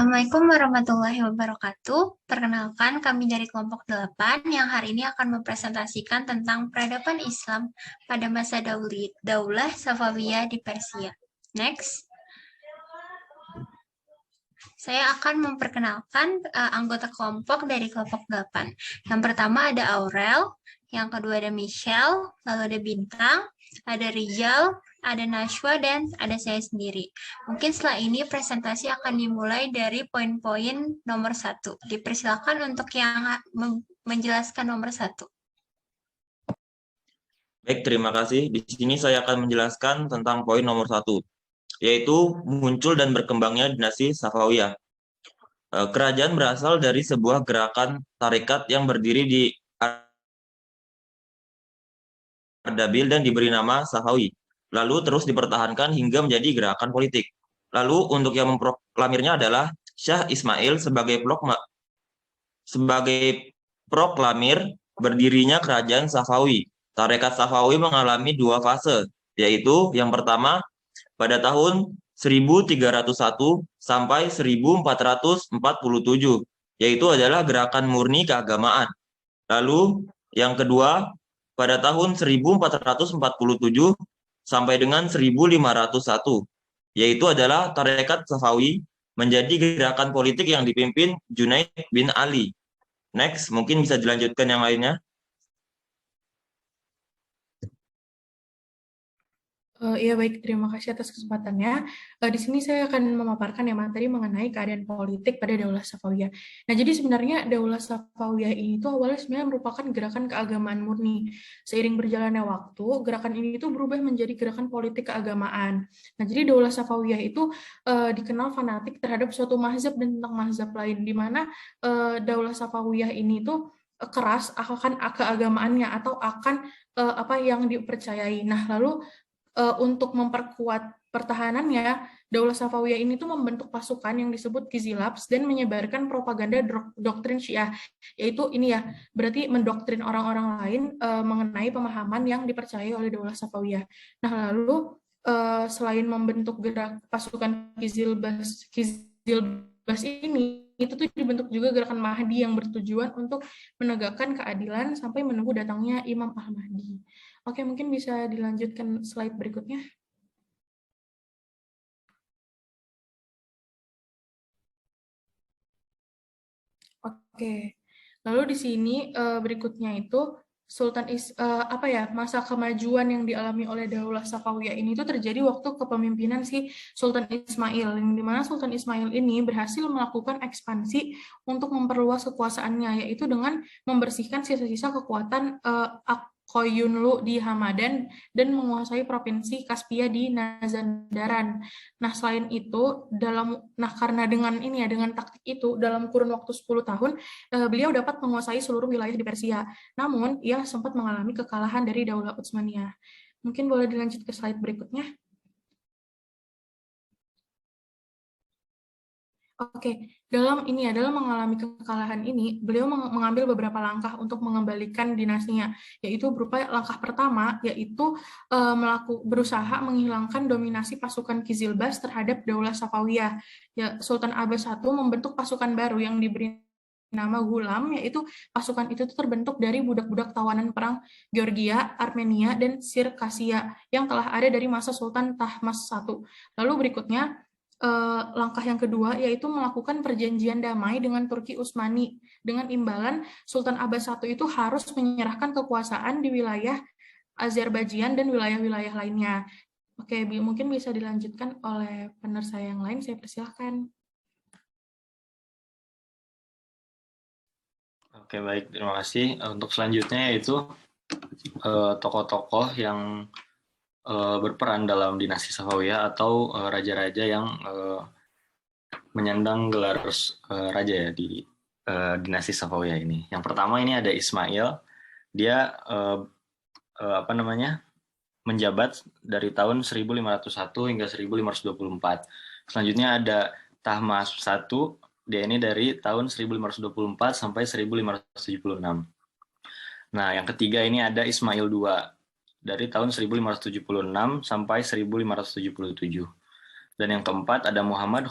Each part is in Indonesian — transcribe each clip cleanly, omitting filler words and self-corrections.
Assalamualaikum warahmatullahi wabarakatuh. Perkenalkan, kami dari kelompok 8 yang hari ini akan mempresentasikan tentang peradaban Islam pada masa Daulah Safawiyah di Persia. Next. Saya akan memperkenalkan anggota kelompok dari kelompok 8. Yang pertama ada Aurel, yang kedua ada Michelle, lalu ada Bintang, ada Rizal, ada Nashwa, dan ada saya sendiri. Mungkin setelah ini presentasi akan dimulai dari poin-poin nomor 1. Dipersilakan untuk yang menjelaskan nomor 1. Baik, terima kasih. Di sini saya akan menjelaskan tentang poin nomor 1, yaitu muncul dan berkembangnya dinasti Safawiyah. Kerajaan berasal dari sebuah gerakan tarekat yang berdiri di Ardabil dan diberi nama Safawi. Lalu terus dipertahankan hingga menjadi gerakan politik. Lalu untuk yang memproklamirnya adalah Syah Ismail sebagai proklamir berdirinya kerajaan Safawi. Tarekat Safawi mengalami 2 fase, yaitu yang pertama pada tahun 1301 sampai 1447, yaitu adalah gerakan murni keagamaan. Lalu yang kedua pada tahun 1447 sampai dengan 1501, yaitu adalah Tarekat Safawi menjadi gerakan politik yang dipimpin Junaid bin Ali. Next, mungkin bisa dilanjutkan yang lainnya. Iya baik, terima kasih atas kesempatannya. Di sini saya akan memaparkan ya materi mengenai keadaan politik pada Daulah Safawiyah. Nah, jadi sebenarnya Daulah Safawiyah ini tuh awalnya sebenarnya merupakan gerakan keagamaan murni. Seiring berjalannya waktu, gerakan ini itu berubah menjadi gerakan politik keagamaan. Nah, jadi Daulah Safawiyah itu dikenal fanatik terhadap suatu mazhab dan tentang mazhab lain, di mana Daulah Safawiyah ini tuh keras akan keagamaannya atau akan apa yang dipercayai. Nah, lalu untuk memperkuat pertahanannya, Daulah Safawiyah ini tuh membentuk pasukan yang disebut Kizilabs dan menyebarkan propaganda doktrin Syiah, yaitu ini ya, berarti mendoktrin orang-orang lain mengenai pemahaman yang dipercayai oleh Daulah Safawiyah. Nah, lalu selain membentuk gerak pasukan Kizilbas ini, itu tuh dibentuk juga gerakan Mahdi yang bertujuan untuk menegakkan keadilan sampai menunggu datangnya Imam Al-Mahdi. Oke, mungkin bisa dilanjutkan slide berikutnya. Oke, lalu di sini berikutnya itu masa kemajuan yang dialami oleh Daulah Safawiyah ini itu terjadi waktu kepemimpinan si Sultan Ismail, yang dimana Sultan Ismail ini berhasil melakukan ekspansi untuk memperluas kekuasaannya, yaitu dengan membersihkan sisa-sisa kekuatan Koyunlu di Hamadan dan menguasai provinsi Kaspia di Mazandaran. Nah, selain itu karena dengan taktik itu dalam kurun waktu 10 tahun beliau dapat menguasai seluruh wilayah di Persia. Namun, ia sempat mengalami kekalahan dari Daulah Utsmaniyah. Mungkin boleh dilanjut ke slide berikutnya. Oke, dalam mengalami kekalahan ini, beliau mengambil beberapa langkah untuk mengembalikan dinastinya, yaitu berupa langkah pertama, yaitu berusaha menghilangkan dominasi pasukan Kizilbas terhadap Daulah Safawiyah. Ya, Sultan Abbas I membentuk pasukan baru yang diberi nama Ghulam, yaitu pasukan itu terbentuk dari budak-budak tawanan perang Georgia, Armenia, dan Sirkasia yang telah ada dari masa Sultan Tahmasp I. Lalu berikutnya, langkah yang kedua yaitu melakukan perjanjian damai dengan Turki Utsmani dengan imbalan Sultan Abbas I itu harus menyerahkan kekuasaan di wilayah Azerbaijan dan wilayah-wilayah lainnya. Oke, mungkin bisa dilanjutkan oleh penerus saya yang lain, saya persilahkan. Oke, baik, terima kasih. Untuk selanjutnya yaitu tokoh-tokoh yang berperan dalam dinasti Safawiyah atau raja-raja yang menyandang gelar raja ya di dinasti Safawiyah ini. Yang pertama ini ada Ismail. Dia menjabat dari tahun 1501 hingga 1524. Selanjutnya ada Tahmasp I. Dia ini dari tahun 1524 sampai 1576. Nah, yang ketiga ini ada Ismail II. Dari tahun 1576 sampai 1577. Dan yang keempat ada Muhammad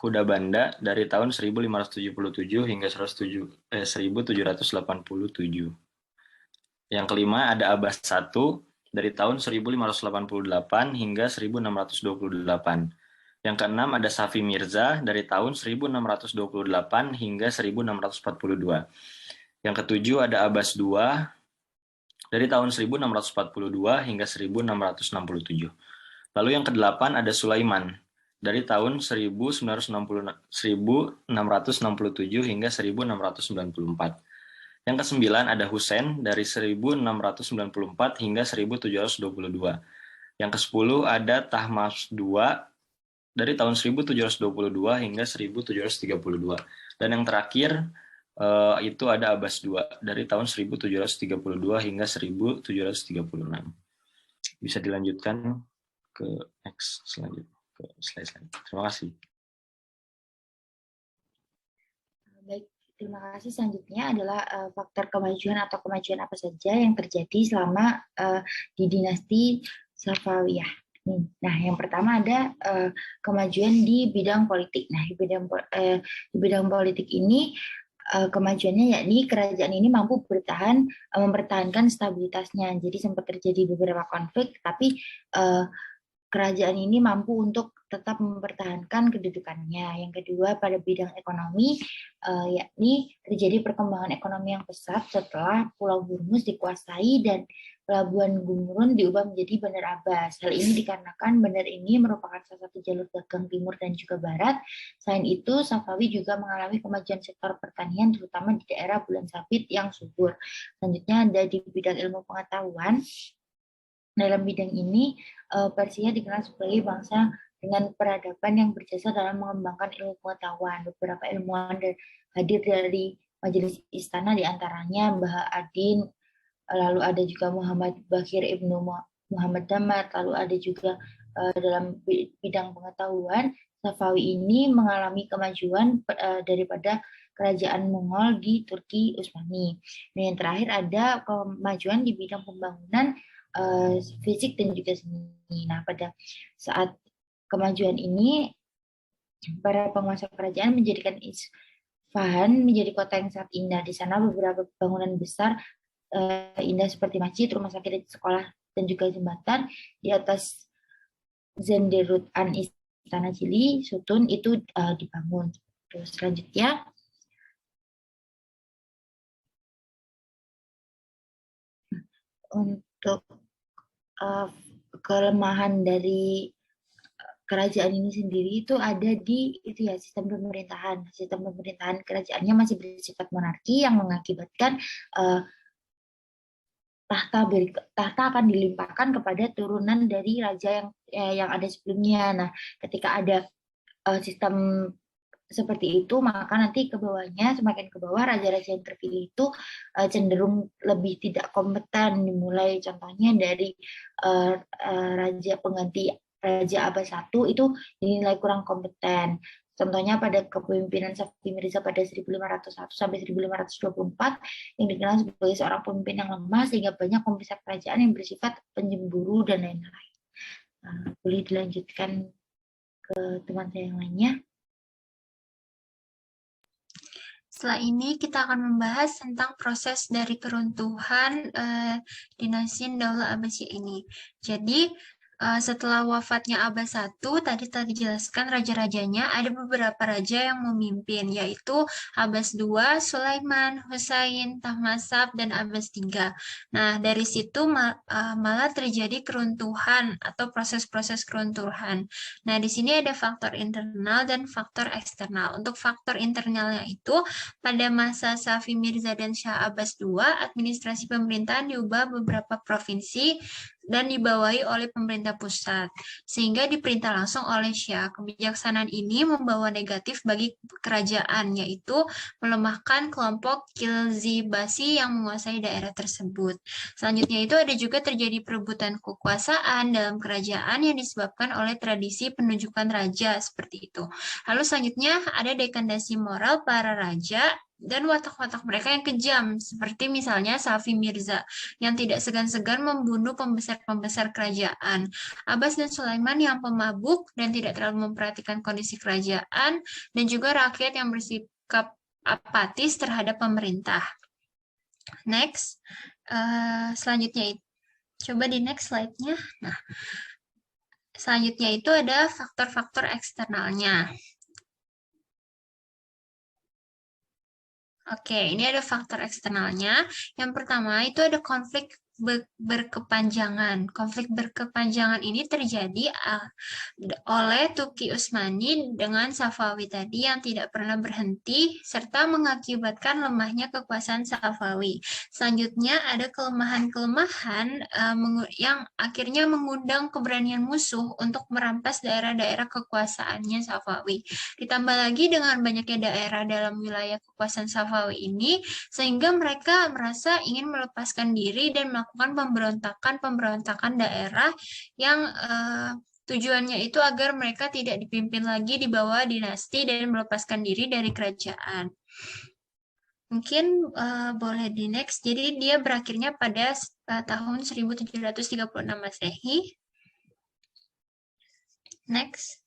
Hudabanda dari tahun 1577 hingga 1787. Yang kelima ada Abbas I dari tahun 1588 hingga 1628. Yang keenam ada Safi Mirza dari tahun 1628 hingga 1642. Yang ketujuh ada Abbas II dari tahun 1642 hingga 1667. Lalu yang kedelapan ada Sulaiman dari tahun 1667 hingga 1694. Yang kesembilan ada Husain dari 1694 hingga 1722. Yang kesepuluh ada Tahmasp II dari tahun 1722 hingga 1732. Dan yang terakhir itu ada Abbas II dari tahun 1732 hingga 1736. Bisa dilanjutkan ke next selanjutnya, ke slide selanjutnya. Terima kasih. Baik, terima kasih. Selanjutnya adalah faktor kemajuan atau kemajuan apa saja yang terjadi selama di dinasti Safawiyah. Nah, yang pertama ada kemajuan di bidang politik. Nah, di bidang politik ini kemajuannya yakni kerajaan ini mampu mempertahankan stabilitasnya. Jadi sempat terjadi beberapa konflik, tapi kerajaan ini mampu untuk tetap mempertahankan kedudukannya. Yang kedua, pada bidang ekonomi, yakni terjadi perkembangan ekonomi yang pesat setelah Pulau Hormuz dikuasai dan Pelabuhan Gumrun diubah menjadi Bandar Abbas. Hal ini dikarenakan bandar ini merupakan salah satu jalur dagang timur dan juga barat. Selain itu, Safawi juga mengalami kemajuan sektor pertanian, terutama di daerah Bulan Sabit yang subur. Selanjutnya ada di bidang ilmu pengetahuan. Dalam bidang ini, Persia dikenal sebagai bangsa dengan peradaban yang berjasa dalam mengembangkan ilmu pengetahuan. Beberapa ilmuwan hadir dari majelis istana, diantaranya Mbah Adin, lalu ada juga Muhammad Bakir Ibnu Muhammad Damat, lalu ada juga dalam bidang pengetahuan, Safawi ini mengalami kemajuan daripada kerajaan Mongol di Turki Utsmani. Dan yang terakhir ada kemajuan di bidang pembangunan fisik dan juga seni. Nah, pada saat kemajuan ini, para penguasa kerajaan menjadikan Isfahan menjadi kota yang sangat indah. Di sana beberapa bangunan besar indah seperti masjid, rumah sakit, sekolah, dan juga jembatan di atas Zenderut An Istana Cili Sutun itu dibangun. Terus selanjutnya untuk kelemahan dari kerajaan ini sendiri itu ada di sistem pemerintahan. Sistem pemerintahan kerajaannya masih bersifat monarki yang mengakibatkan tahta akan dilimpahkan kepada turunan dari raja yang ada sebelumnya. Nah, ketika ada sistem seperti itu, maka nanti ke bawahnya, semakin ke bawah, raja-raja yang terpilih itu cenderung lebih tidak kompeten. Dimulai contohnya dari raja pengganti Raja Abbas I itu dinilai kurang kompeten. Contohnya pada kepemimpinan Safi Mirza pada 1501 sampai 1524 yang dikenal sebagai seorang pemimpin yang lemah sehingga banyak kompleks kerajaan yang bersifat penyemburu dan lain-lain. Boleh dilanjutkan ke teman saya yang lainnya. Setelah ini kita akan membahas tentang proses dari keruntuhan dinasti Daulah Abbasiyah ini. Jadi setelah wafatnya Abbas I, tadi telah dijelaskan raja-rajanya, ada beberapa raja yang memimpin, yaitu Abbas II, Sulaiman, Husain, Tahmasp, dan Abbas III. Nah, dari situ malah terjadi keruntuhan atau proses-proses keruntuhan. Nah, di sini ada faktor internal dan faktor eksternal. Untuk faktor internalnya itu, pada masa Safi Mirza dan Shah Abbas II, administrasi pemerintahan diubah beberapa provinsi dan dibawahi oleh pemerintah pusat, sehingga diperintah langsung oleh Syah. Kebijaksanaan ini membawa negatif bagi kerajaan, yaitu melemahkan kelompok Khilzibasi yang menguasai daerah tersebut. Selanjutnya itu ada juga terjadi perebutan kekuasaan dalam kerajaan yang disebabkan oleh tradisi penunjukan raja seperti itu. Lalu selanjutnya ada dekadasi moral para raja dan watak-watak mereka yang kejam, seperti misalnya Safi Mirza, yang tidak segan-segan membunuh pembesar-pembesar kerajaan, Abbas dan Sulaiman yang pemabuk dan tidak terlalu memperhatikan kondisi kerajaan, dan juga rakyat yang bersikap apatis terhadap pemerintah. Next, selanjutnya coba di next slide-nya. Nah, selanjutnya itu ada faktor-faktor eksternalnya. Oke, ini ada faktor eksternalnya. Yang pertama itu ada konflik berkepanjangan. Konflik berkepanjangan ini terjadi oleh Tuki Usmani dengan Safawi tadi yang tidak pernah berhenti serta mengakibatkan lemahnya kekuasaan Safawi. Selanjutnya ada kelemahan-kelemahan yang akhirnya mengundang keberanian musuh untuk merampas daerah-daerah kekuasaannya Safawi. Ditambah lagi dengan banyaknya daerah dalam wilayah kekuasaan Safawi ini, sehingga mereka merasa ingin melepaskan diri dan melakukan pemberontakan daerah yang tujuannya itu agar mereka tidak dipimpin lagi di bawah dinasti dan melepaskan diri dari kerajaan. Mungkin boleh di next. Jadi dia berakhirnya pada tahun 1736 Masehi. Next.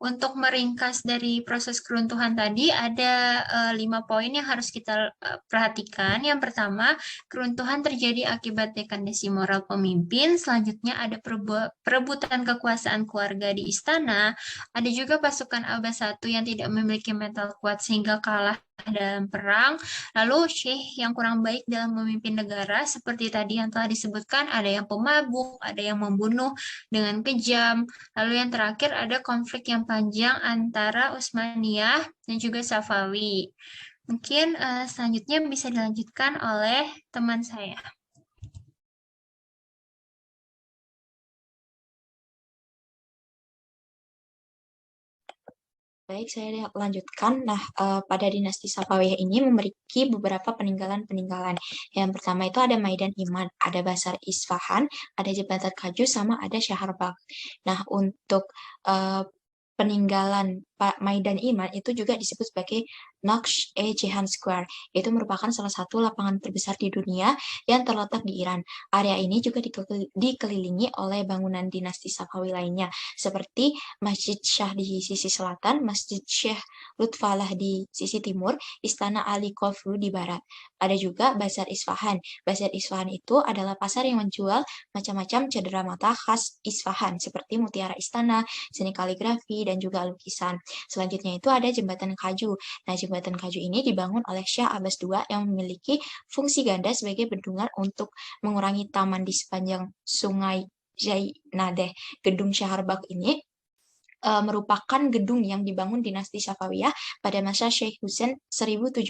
Untuk meringkas dari proses keruntuhan tadi, ada 5 poin yang harus kita perhatikan. Yang pertama, keruntuhan terjadi akibat dekadensi moral pemimpin. Selanjutnya ada perebutan kekuasaan keluarga di istana. Ada juga pasukan Abbas I yang tidak memiliki mental kuat sehingga kalah dalam perang. Lalu Syekh yang kurang baik dalam memimpin negara, seperti tadi yang telah disebutkan, ada yang pemabuk, ada yang membunuh dengan kejam. Lalu yang terakhir ada konflik yang panjang antara Utsmaniyah dan juga Safawi. Mungkin selanjutnya bisa dilanjutkan oleh teman saya. Baik, saya lanjutkan. Nah, pada dinasti Safawiyah ini memiliki beberapa peninggalan-peninggalan. Yang pertama itu ada Maidan Iman, ada Bazar Isfahan, ada Jembatan Kaju, sama ada Syahrbag. Nah, untuk peninggalan Maidan Iman itu juga disebut sebagai Naqsh-e-Jahan Square. Itu merupakan salah satu lapangan terbesar di dunia yang terletak di Iran. Area ini juga dikelilingi oleh bangunan dinasti Safawi lainnya, seperti Masjid Shah di sisi selatan, Masjid Syekh Lutfallah di sisi timur, Istana Ali Khofru di barat. Ada juga Bazar Isfahan. Bazar Isfahan itu adalah pasar yang menjual macam-macam cedera mata khas Isfahan, seperti mutiara istana, seni kaligrafi, dan juga lukisan. Selanjutnya itu ada Jembatan Kaju. Nah, Jembatan Kaju ini dibangun oleh Syah Abbas II yang memiliki fungsi ganda sebagai bendungan untuk mengurangi taman di sepanjang sungai Jainadeh. Gedung Syahrbag ini merupakan gedung yang dibangun dinasti Safawiyah pada masa Syekh Husain 1706.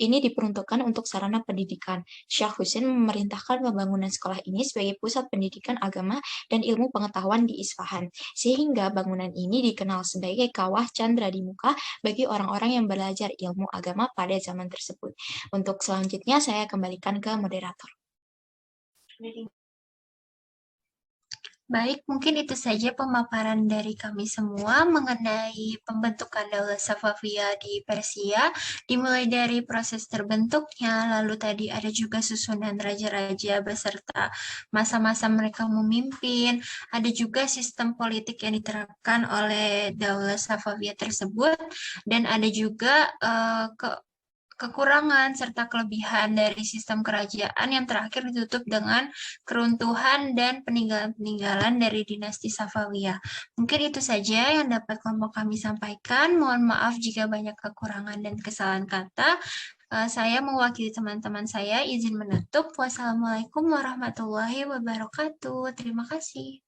Ini diperuntukkan untuk sarana pendidikan. Syekh Husain memerintahkan pembangunan sekolah ini sebagai pusat pendidikan agama dan ilmu pengetahuan di Isfahan, sehingga bangunan ini dikenal sebagai kawah candra di muka bagi orang-orang yang belajar ilmu agama pada zaman tersebut. Untuk selanjutnya saya kembalikan ke moderator. Baik, mungkin itu saja pemaparan dari kami semua mengenai pembentukan Daulah Safawiyah di Persia, dimulai dari proses terbentuknya, lalu tadi ada juga susunan raja-raja beserta masa-masa mereka memimpin, ada juga sistem politik yang diterapkan oleh Daulah Safawiyah tersebut, dan ada juga kekurangan serta kelebihan dari sistem kerajaan yang terakhir ditutup dengan keruntuhan dan peninggalan-peninggalan dari dinasti Safawiyah. Mungkin itu saja yang dapat kelompok kami sampaikan. Mohon maaf jika banyak kekurangan dan kesalahan kata. Saya mewakili teman-teman saya izin menutup. Wassalamualaikum warahmatullahi wabarakatuh. Terima kasih.